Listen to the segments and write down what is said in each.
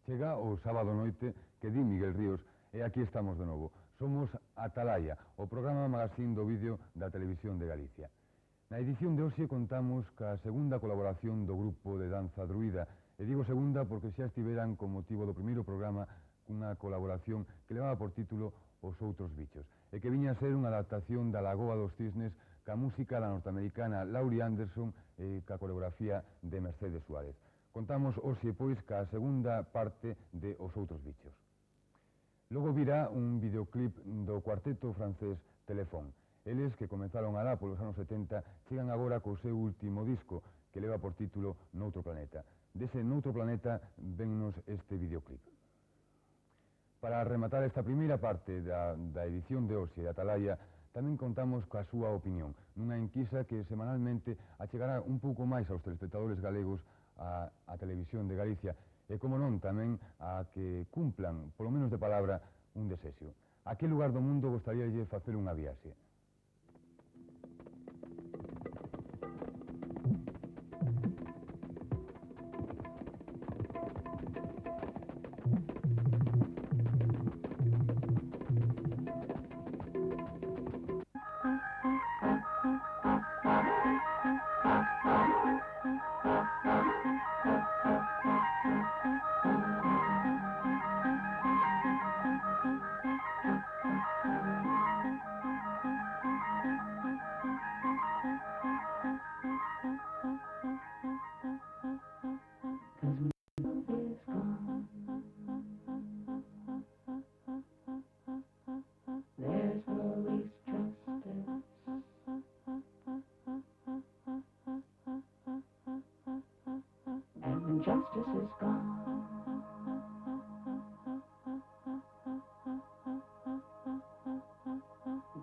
Chega o sábado noite que di Miguel Ríos e aquí estamos de novo. Somos Atalaya, o programa magazín do vídeo da Televisión de Galicia. Na edición de hoxe contamos ca segunda colaboración do grupo de danza druida. E digo segunda porque xa estiveran con motivo do primeiro programa cunha colaboración que levaba por título Os Outros Bichos e que viña a ser unha adaptación da Lagoa dos Cisnes ca música da norteamericana Laurie Anderson e ca coreografía de Mercedes Suárez. Contamos hoxe, pois, ca segunda parte de Os Outros Bichos. Logo virá un videoclip do cuarteto francés Telefón. Eles, que comenzaron alá polos anos 70, chegan agora co seu último disco, que leva por título Noutro Planeta. Dese Noutro Planeta vennos este videoclip. Para rematar esta primeira parte da edición de hoxe de Atalaya, tamén contamos coa súa opinión, nunha enquisa que semanalmente achegará un pouco máis aos telespectadores galegos a Televisión de Galicia e, como non, tamén a que cumplan, polo menos de palabra, un desexo. A que lugar do mundo gostaríalle facer unha viaxe? Justice is gone.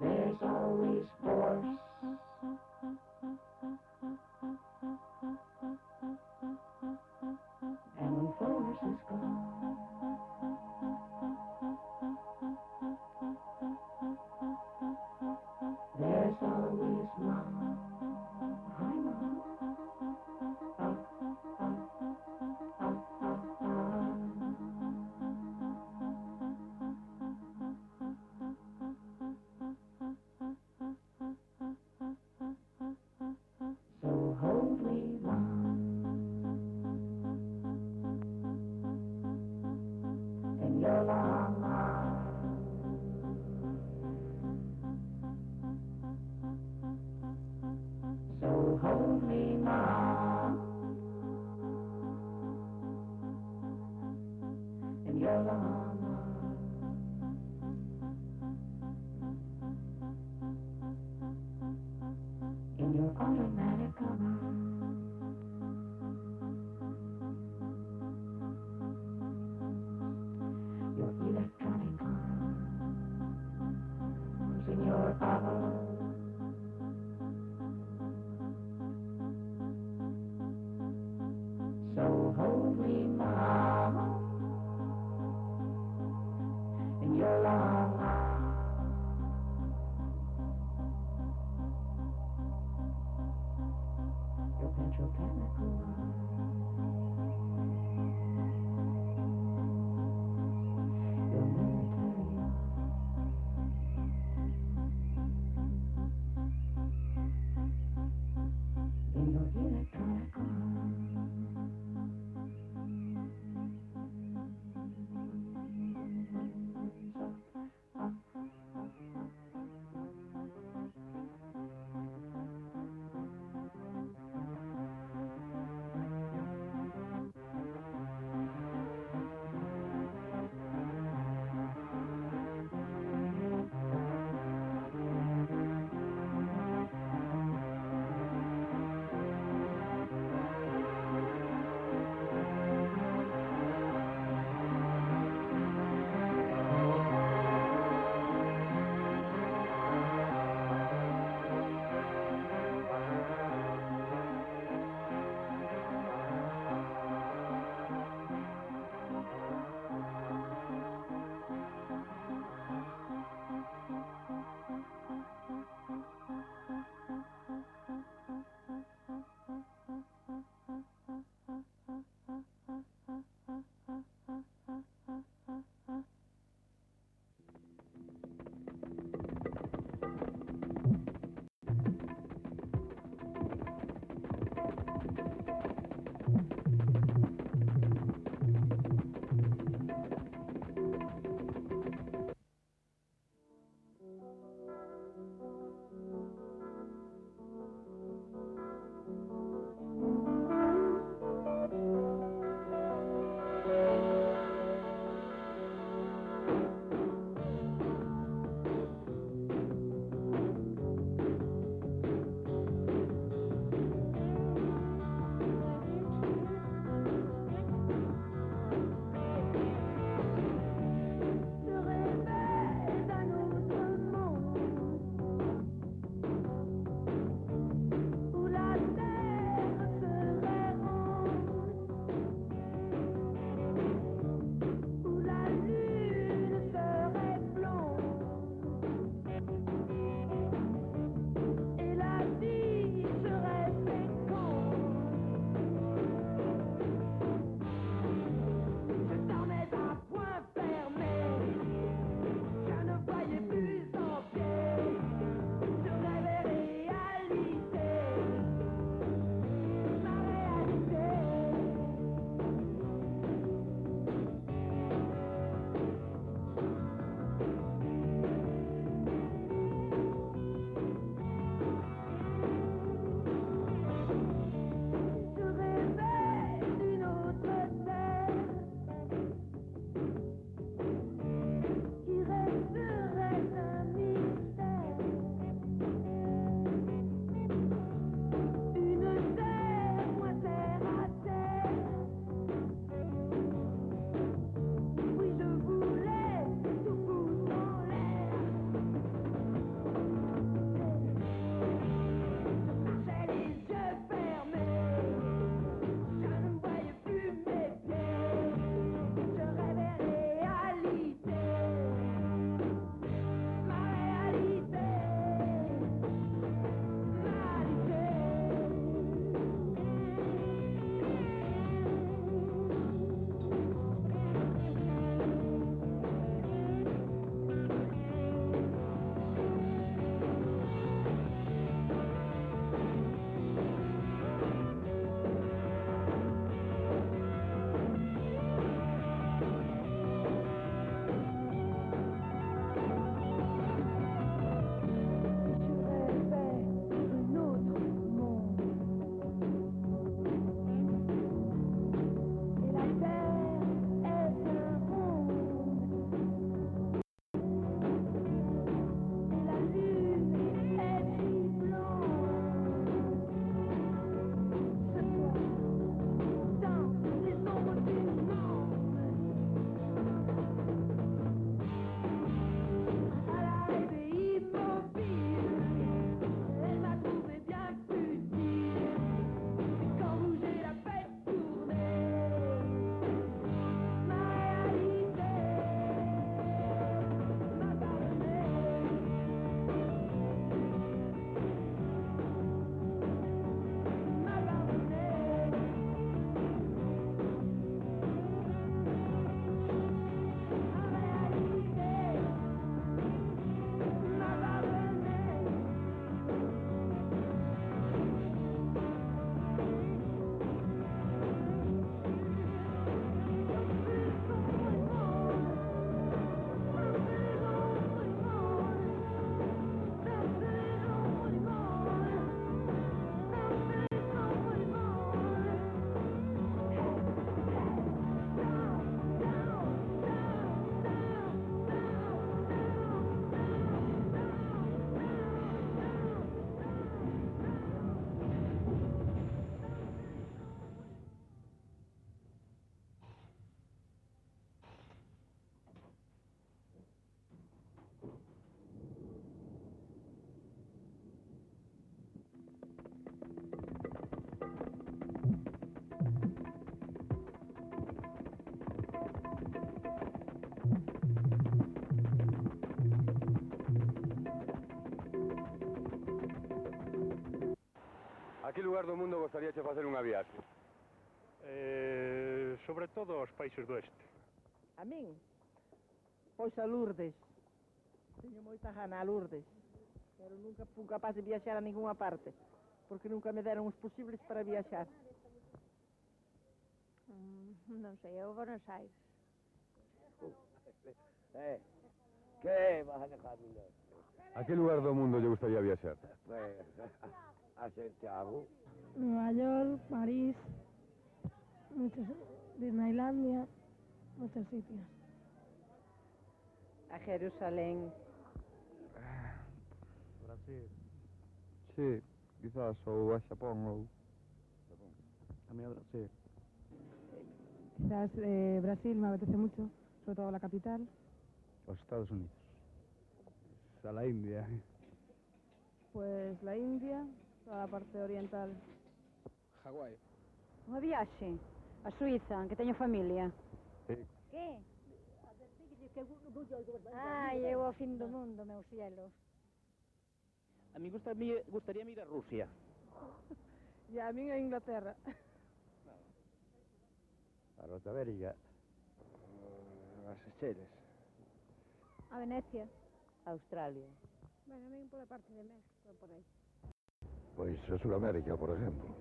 There's always force. And when force is gone, there's always love. Hi, Mom. So hold me, Mom, in your long arms. So hold me, Mom, in your long arms. In your automatic cover. Your electronic arms in your bottle. So hold me, Mom, in your long arms. Your petrochemical arms. Your military arms. In your electronic arms. que lugar do mundo gostaríache facer unha viaxe? Sobre todo aos países do este. A min? Pois a Lourdes. Teño moita gana a Lourdes. Pero nunca fui capaz de viaxar a ningunha parte, porque nunca me deron os posibles para viaxar. Non sei, eu Buenos Aires. ¿Qué vas a dejar mirar? A que lugar do mundo lle gustaría viaxar? Pues a Santiago. Nueva York, París, muchos, Disneylandia, muchos sitios. A Jerusalén. Brasil. Sí, quizás, ou a Xapón, ou... A mí a Brasil. Quizás Brasil me apetece mucho, sobre todo la capital. Os Estados Unidos. A la India. Pues la India, toda la parte oriental. Hawái. Unha viaxe a Suiza, que teño familia. Que? Ai, eu ao fin do mundo, meu cielo. A mí gustaría ir a Rusia. E a min a Inglaterra. A Norteamérica. A Seychelles. A Venecia. Australia. Bueno, a min pola parte de México, por aí. Pues a Sudamérica, por ejemplo.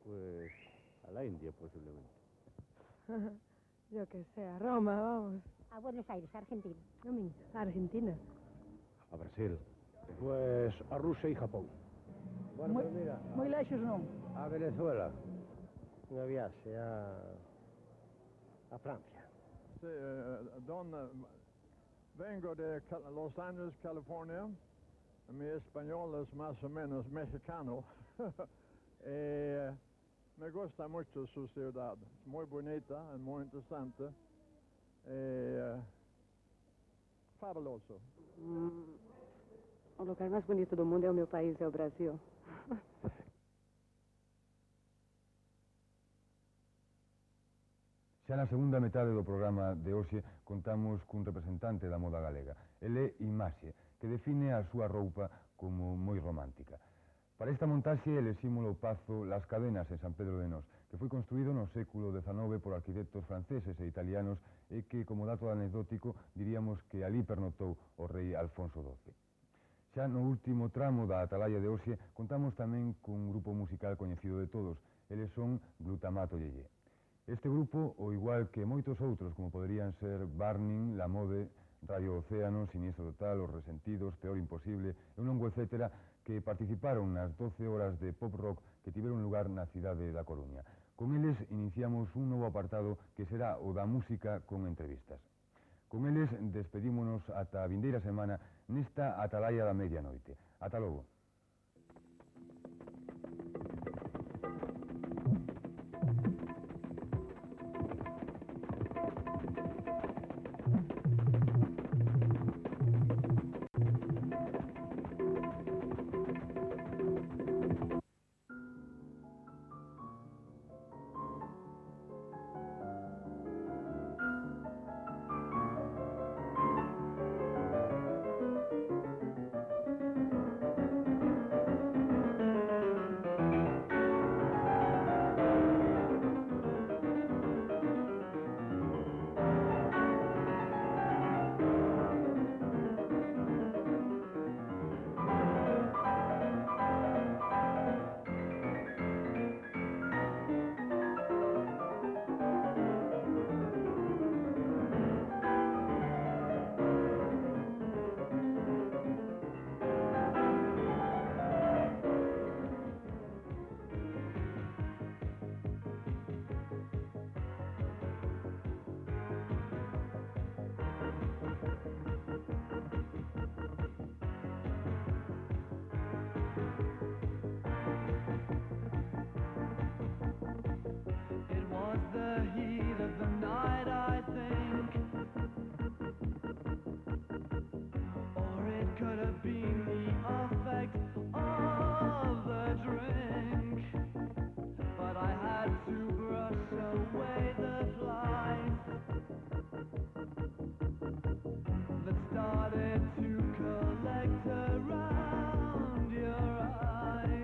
Pues a la India posiblemente. Yo que sé, a Roma, vamos. A Buenos Aires, Argentina. A min, a Argentina. A Brasil. Pues a Rusia y Japón. Bueno, pues mira, Moi lexos non. a Venezuela. Unha viaxe a Francia. Sí, vengo de Los Angeles, California. Mi español es más o menos mexicano. Me gusta mucho su ciudad. Es muy bonita, es muy interesante. Fabuloso. O lugar mais bonito do mundo é o meu país, é o Brasil. Xa na segunda metade do programa de hoxe contamos cun representante da moda galega. Ele é Imaxe, que define a súa roupa como moi romántica. Para esta montaxe eleximos o pazo Las Cadenas en San Pedro de Nós, que foi construído no século XIX por arquitectos franceses e italianos e que, como dato anecdótico, diríamos que ali pernotou o rei Alfonso XII. Xa no último tramo da atalaya de hoxe contamos tamén cun grupo musical coñecido de todos. Eles son Glutamato Yeye. Este grupo, ao igual que moitos outros, como poderían ser Burning, La Mode, Radio Océano, Siniestro Total, Os Resentidos, Peor Imposible, e un longo etcétera, que participaron nas 12 horas de pop rock que tiveron lugar na cidade da Coruña. Con eles iniciamos un novo apartado que será o da música con entrevistas. Con eles despedímonos ata a vindeira semana nesta atalaya da medianoite. Ata logo. Started to collect around your eyes.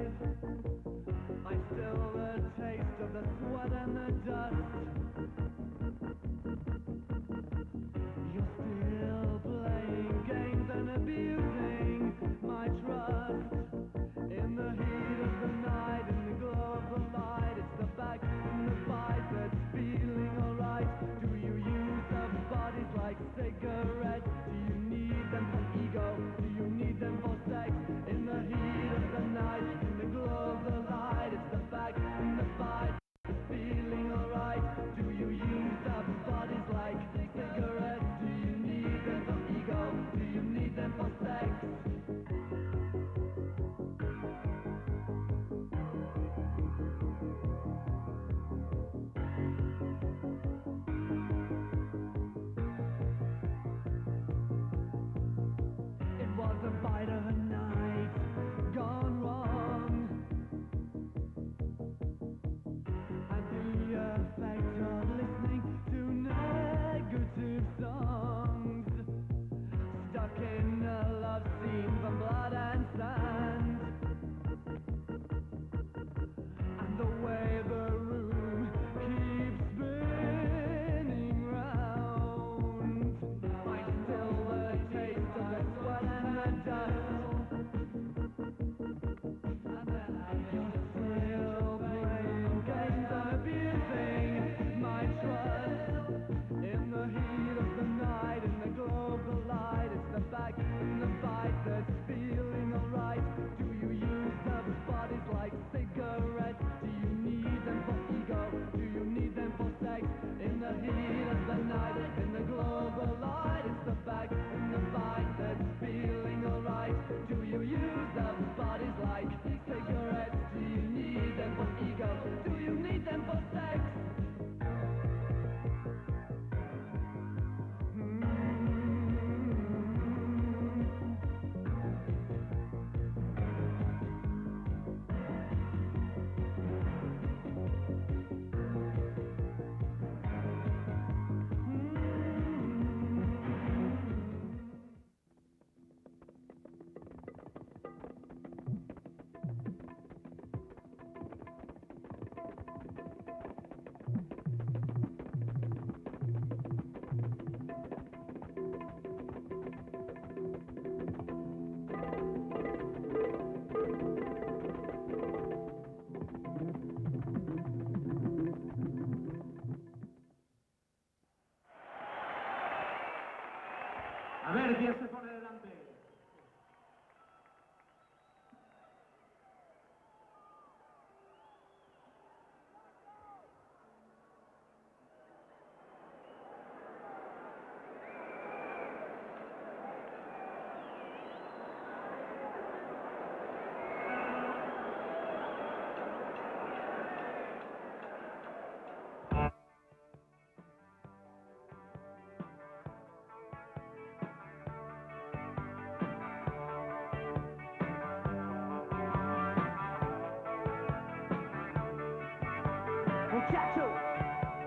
muchacho,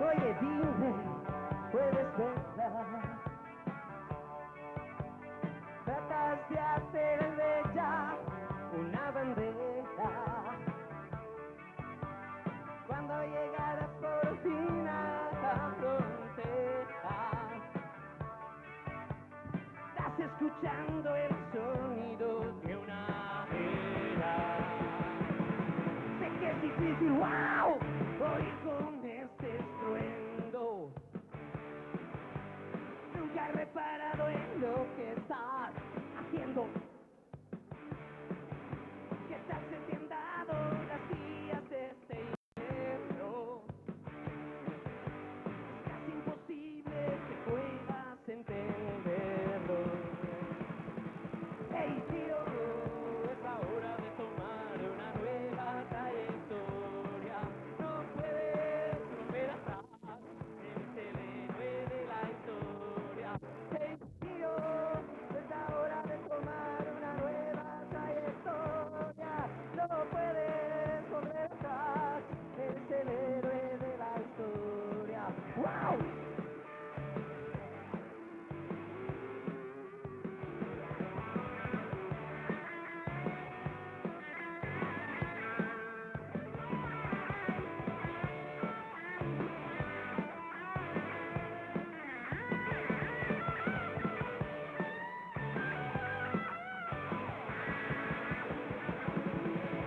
oye dime, puedes verla. Tratas de hacer de ella una bandera. Cuando llegaras por fin a la frontera, estás escuchando el sonido de una era. Sé que es difícil, wow, oír con este estruendo. Nunca he reparado en lo que estás haciendo. Que estás enviando las vías de este hierro. Es casi imposible que puedas entenderlo. Hey tío, es la hora de tomar una nueva trayectoria. No puedes volver atrás, eres el héroe de la historia. Hey tío, es la hora de tomar una nueva trayectoria. No puedes volver atrás, eres el héroe de la historia. ¡Wow!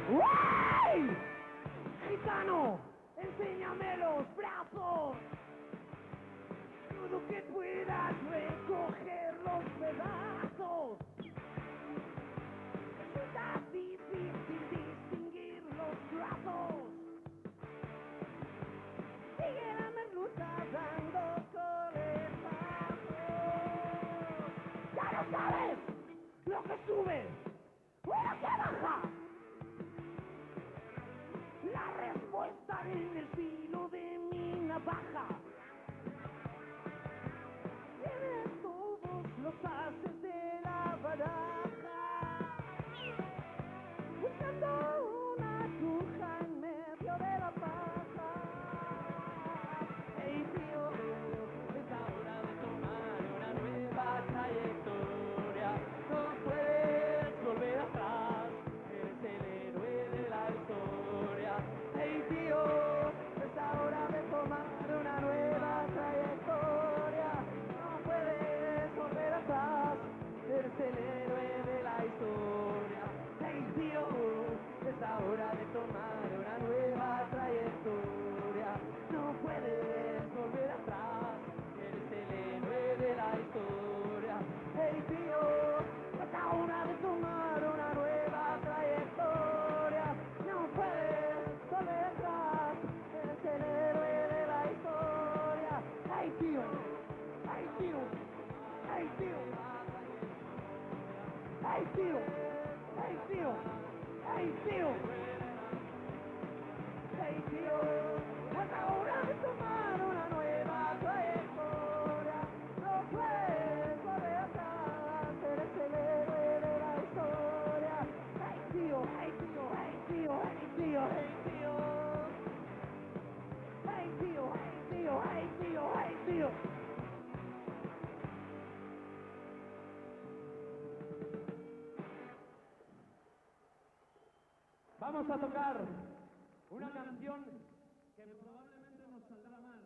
¡Uy! ¡Gitano! ¡Enséñame los brazos! Dudo que puedas recoger los pedazos. Resulta difícil distinguir los brazos. Sigue la merluza dando coletazos. ¡Ya no sabes lo que sube o lo que baja! La respuesta en el filo de mi navaja. Tienes todos los haces de la baraja. Buscando una aguja en medio de la paja. Hey tío, es la hora de tomar una nueva trayectoria. No puedes volver atrás, eres el héroe de la historia. Hey tío, es la hora de tomar una nueva trayectoria. No puedes volver atrás, eres el héroe de la historia. Hey tío, es la hora de tomar una nueva trayectoria. No puedes volver atrás, eres el héroe de la historia. Hey tío, es la hora de tomar una nueva trayectoria. No puedes volver atrás, eres el héroe de la historia. Hey tío, hey tío, hey tío, hey tío, hey tío, hey tío, hey tío, es la hora de tomar una nueva trayectoria. No puedes volver atrás, eres el héroe de la historia. Hey tío, hey tío, hey tío, hey tío, hey tío. Hey tío, hey tío, hey tío, hey tío. Vamos a tocar una canción que probablemente nos saldrá mal,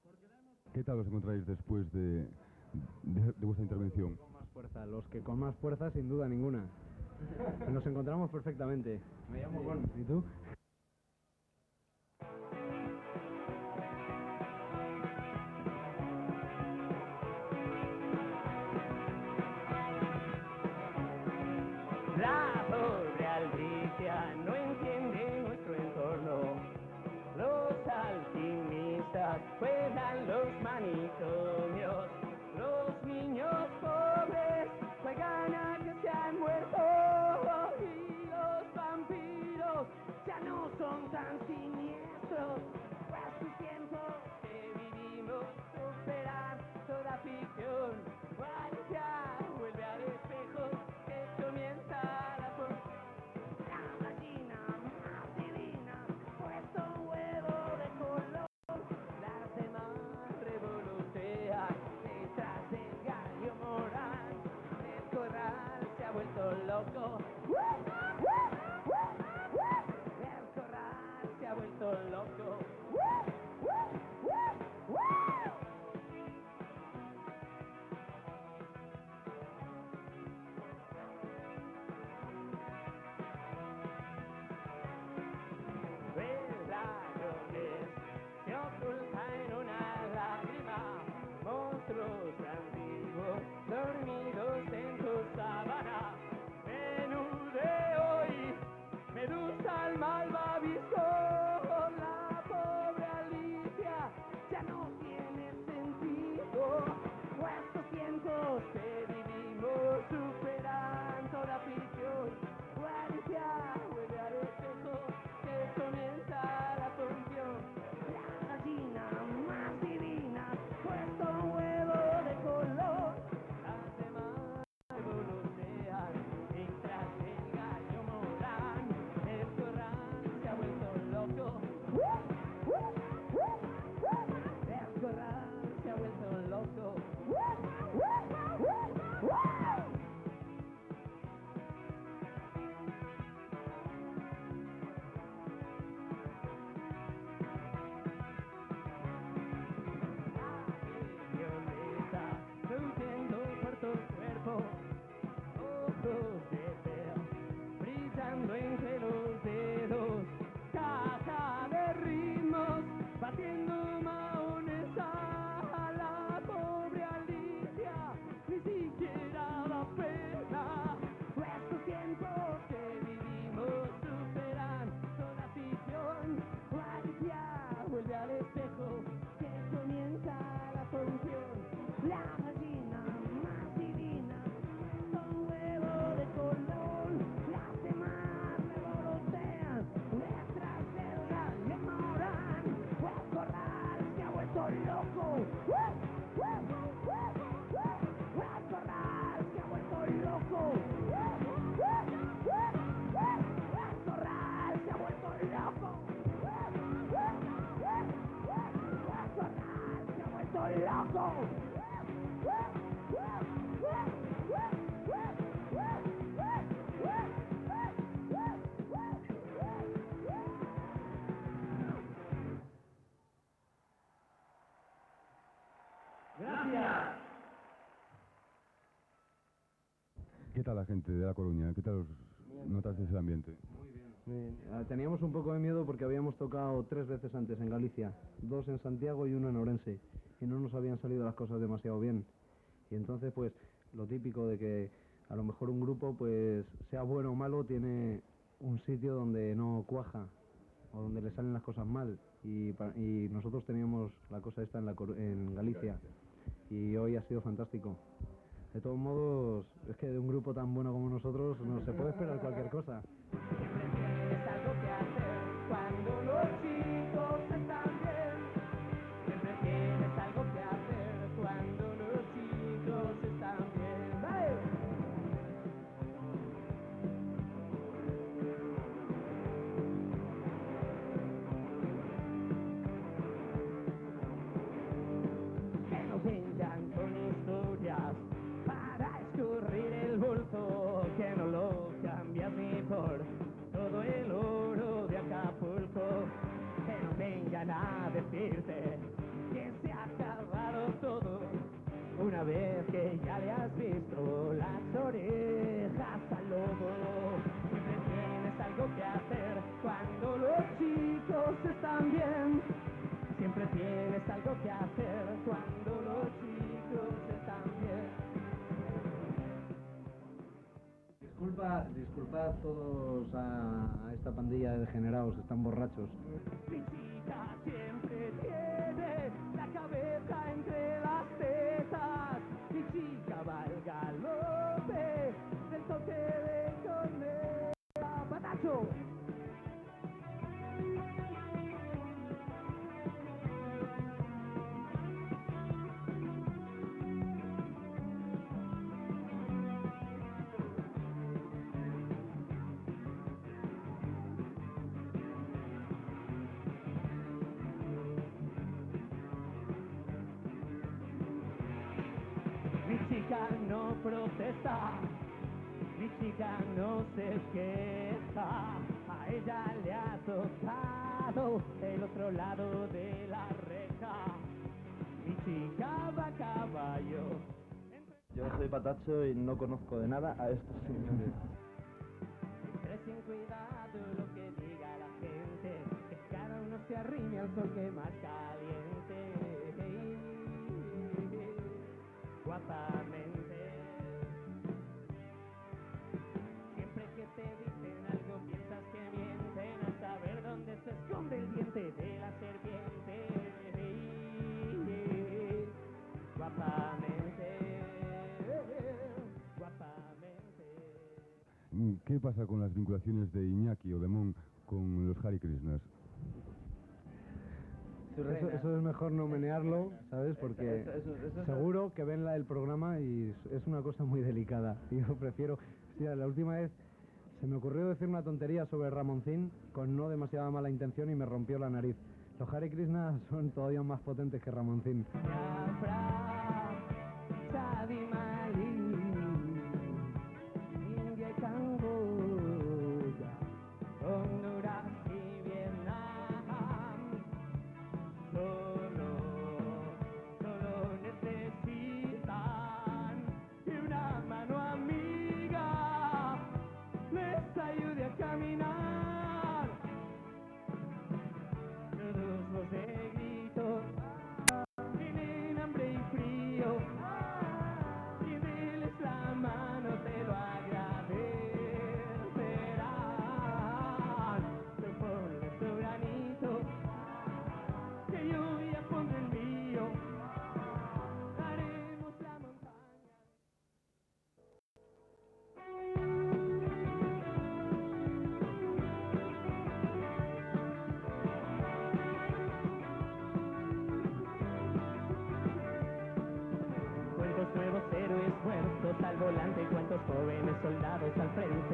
porque la hemos... ¿Qué tal os encontráis después de vuestra intervención? Con más fuerza, los que con más fuerza sin duda ninguna. Nos encontramos perfectamente. Me llamo Gon, ¿y tú? La pobre Albricia no entiende nuestro entorno. Los alquimistas juegan los manicomios. Los niños pobres juegan a que se han muerto. Y los vampiros ya no son tan siniestros. Hace tiempo que vivimos superar toda ficción. Vaya, vuelve al espejo que comienza la gallina más divina, puesto un huevo de color. loco. El corral se ha vuelto loco. Ladrones se oculta en una lágrima, monstruos antiguos dormidos en tu sábana. Menú de hoy, medusa al malvavisco, la pobre Alicia ya no tiene sentido. Estos tiempos que vivimos superan toda ficción. Alicia vuelve al espejo que comienza la función. La gallina más divina, puesto un huevo de color. Las demás volotean mientras el gallo morán. El corral se ha vuelto loco. El corral se ha vuelto loco. Fluyendo por tu cuerpo, ojos de ver, brillando entre los dedos, caja de ritmos, batiendo maones a la pobre Alicia, ni siquiera da pena. Estos tiempos que vivimos superan toda ficción. Alicia vuelve al espejo que comienza la función. La gallina más divina, con huevo de color. Las demás revolotean detrás del gallo morán. El corral se ha vuelto loco. El corral se ha vuelto loco. El corral se ha vuelto loco. El corral se ha vuelto loco. Gracias. ¿Qué tal la gente de La Coruña? ¿Qué tal notas ese ambiente? Teníamos un poco de miedo porque habíamos tocado 3 veces antes en Galicia, 2 en Santiago y 1 en Ourense, y no nos habían salido las cosas demasiado bien. Y entonces, pues, lo típico de que a lo mejor un grupo, pues, sea bueno o malo, tiene un sitio donde no cuaja, o donde le salen las cosas mal. Y nosotros teníamos la cosa esta en Galicia, y hoy ha sido fantástico. De todos modos, es que de un grupo tan bueno como nosotros no se puede esperar cualquier cosa. Tienes algo que hacer cuando los chicos están bien. Siempre tienes algo que hacer cuando los chicos están bien. ¡Vale! Que no vengan con historias para escurrir el bulto, que no lo cambias ni por todo el oro de Acapulco. Que no vengan a decirte que se ha acabado todo una vez que ya le has visto las orejas al lobo. Siempre tienes algo que hacer cuando los chicos están bien. Siempre tienes algo que hacer cuando los chicos están bien. Disculpad todos a esta pandilla de degenerados, están borrachos. Mi chica siempre tiene la cabeza entre las tetas. Mi chica va al galope del toque de corneta. ¡Patacho! Mi chica no protesta, Mi chica no se queja, a ella le ha tocado el otro lado de la reja. Mi chica va a caballo. Yo soy Patacho y no conozco de nada a estos señores. Pero sin cuidado lo que diga la gente, que cada uno se arrime al sol que más caliente. Guapamente. Siempre que te dicen algo piensas que mienten, a saber dónde se esconde el diente de la serpiente. Guapamente. Guapamente. ¿Qué pasa con las vinculaciones de Iñaki o de Mon con los Hare Krishnas? Eso es mejor no menearlo, ¿sabes? Porque seguro que ven el programa y es una cosa muy delicada. Yo prefiero... Hostia, la última vez se me ocurrió decir una tontería sobre Ramoncín con no demasiada mala intención y me rompió la nariz. Los Hare Krishna son todavía más potentes que Ramoncín. Nuevos héroes muertos al volante, cuántos jóvenes soldados al frente.